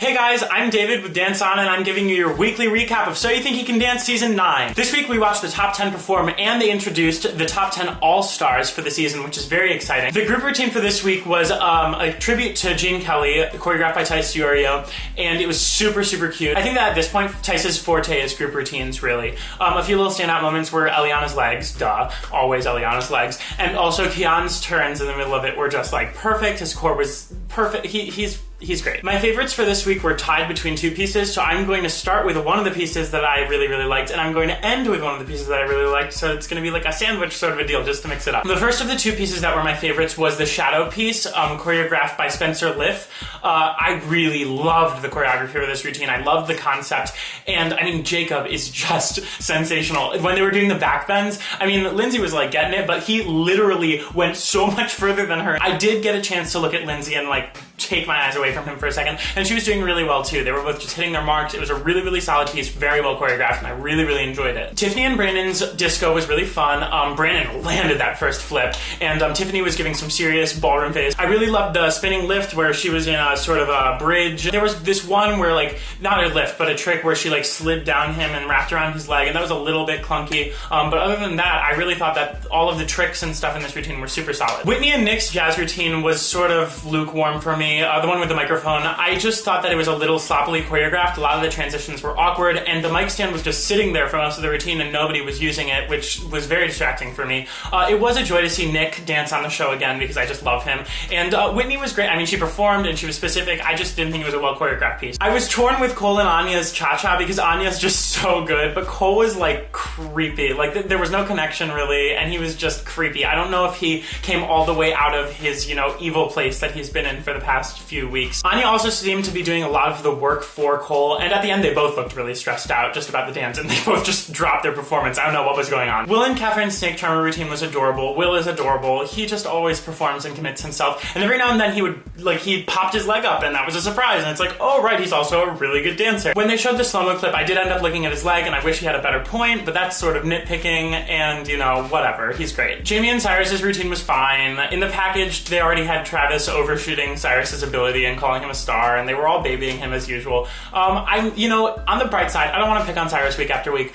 Hey guys, I'm David with Dance On, and I'm giving you your weekly recap of So You Think You Can Dance Season 9. This week we watched the top 10 perform, and they introduced the top 10 All-Stars for the season, which is very exciting. The group routine for this week was a tribute to Gene Kelly, choreographed by Tice Diorio, and it was super, super cute. I think that at this point, Tice's forte is group routines, really. A few little standout moments were Eliana's legs, duh, always Eliana's legs, and also Kian's turns in the middle of it were just like perfect. His core was perfect. He's great. My favorites for this week were tied between two pieces, so I'm going to start with one of the pieces that I really, really liked, and I'm going to end with one of the pieces that I really liked, so it's going to be like a sandwich sort of a deal, just to mix it up. The first of the two pieces that were my favorites was the shadow piece, choreographed by Spencer Liff. I really loved the choreography for this routine. I loved the concept, and I mean, Jacob is just sensational. When they were doing the back bends, I mean, Lindsay was like getting it, but he literally went so much further than her. I did get a chance to look at Lindsay and like take my eyes away from him for a second, and she was doing really well too. They were both just hitting their marks. It was a really, really solid piece, very well choreographed, and I really, really enjoyed it. Tiffany and Brandon's disco was really fun. Brandon landed that first flip, and Tiffany was giving some serious ballroom phase. I really loved the spinning lift where she was in a sort of a bridge. There was this one where like, not a lift, but a trick where she like slid down him and wrapped around his leg, and that was a little bit clunky. But other than that, I really thought that all of the tricks and stuff in this routine were super solid. Whitney and Nick's jazz routine was sort of lukewarm for me. The one with the microphone, I just thought that it was a little sloppily choreographed. A lot of the transitions were awkward, and the mic stand was just sitting there for most of the routine and nobody was using it, which was very distracting for me. It was a joy to see Nick dance on the show again because I just love him. And Whitney was great. I mean, she performed and she was specific. I just didn't think it was a well choreographed piece. I was torn with Cole and Anya's cha-cha because Anya's just so good, but Cole was like creepy. Like there was no connection really, and he was just creepy. I don't know if he came all the way out of his, you know, evil place that he's been in for the past few weeks. Anya also seemed to be doing a lot of the work for Cole, and at the end they both looked really stressed out just about the dance, and they both just dropped their performance. I don't know what was going on. Will and Catherine's snake charmer routine was adorable. Will is adorable. He just always performs and commits himself, and every now and then he popped his leg up, and that was a surprise, and it's like, oh right, he's also a really good dancer. When they showed the slow-mo clip, I did end up looking at his leg, and I wish he had a better point, but that's sort of nitpicking, and you know, whatever. He's great. Jamie and Cyrus's routine was fine. In the package, they already had Travis overshooting Cyrus's ability and calling him a star, and they were all babying him as usual. You know, on the bright side, I don't want to pick on Cyrus week after week.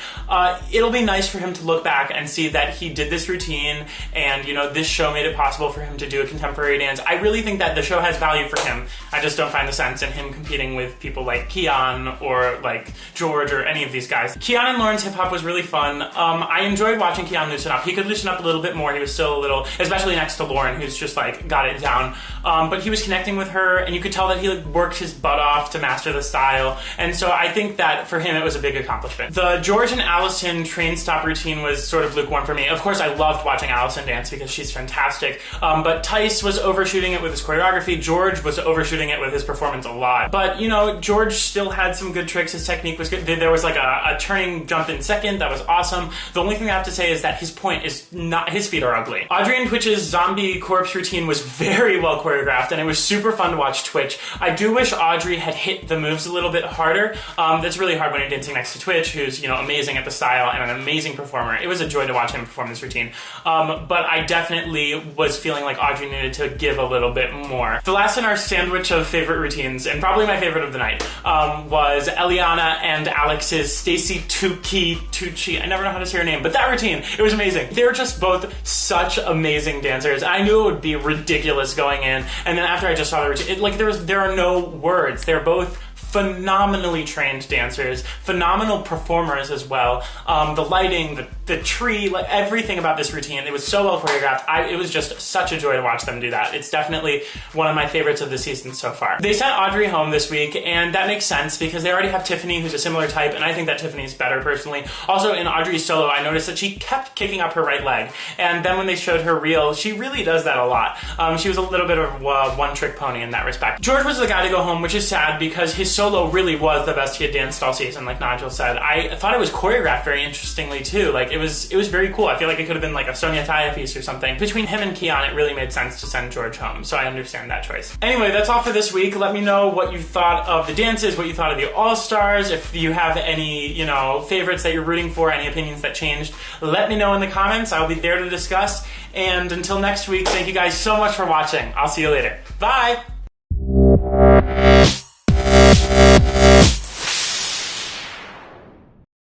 It'll be nice for him to look back and see that he did this routine, and you know, this show made it possible for him to do a contemporary dance. I really think that the show has value for him. I just don't find the sense in him competing with people like Kian or like George or any of these guys. Kian and Lauren's hip hop was really fun. I enjoyed watching Kian loosen up. He could loosen up a little bit more. He was still a little, especially next to Lauren, who's just like got it down. But he was connecting with her, and you could tell that he like worked his butt off to master the style, and so I think that for him it was a big accomplishment. The George and Allison train stop routine was sort of lukewarm for me. Of course, I loved watching Allison dance because she's fantastic, but Tice was overshooting it with his choreography. George was overshooting it with his performance a lot, but you know, George still had some good tricks. His technique was good. There was like a turning jump in second that was awesome. The only thing I have to say is that his point is not, his feet are ugly. Audrey and Twitch's zombie corpse routine was very well choreographed, and it was super fun to watch Twitch. I do wish Audrey had hit the moves a little bit harder. That's really hard when you're dancing next to Twitch, who's, you know, amazing at the style and an amazing performer. It was a joy to watch him perform this routine. But I definitely was feeling like Audrey needed to give a little bit more. The last in our sandwich of favorite routines, and probably my favorite of the night, was Eliana and Alex's Stacy Tucci. I never know how to say her name, but that routine, it was amazing. They were just both such amazing dancers. I knew it would be ridiculous going in, and then after I just saw the routine, there are no words. They're both phenomenally trained dancers, phenomenal performers as well. The lighting, the tree, like everything about this routine, it was so well choreographed. It was just such a joy to watch them do that. It's definitely one of my favorites of the season so far. They sent Audrey home this week, and that makes sense because they already have Tiffany, who's a similar type, and I think that Tiffany's better personally. Also, in Audrey's solo, I noticed that she kept kicking up her right leg, and then when they showed her reel, she really does that a lot. She was a little bit of a one-trick pony in that respect. George was the guy to go home, which is sad because his solo really was the best he had danced all season, like Nigel said. I thought it was choreographed very interestingly too. Like it was very cool. I feel like it could have been like a Sonia Taya piece or something. Between him and Kian, it really made sense to send George home, so I understand that choice. Anyway, that's all for this week. Let me know what you thought of the dances, what you thought of the All-Stars. If you have any, you know, favorites that you're rooting for, any opinions that changed, let me know in the comments. I'll be there to discuss. And until next week, thank you guys so much for watching. I'll see you later. Bye!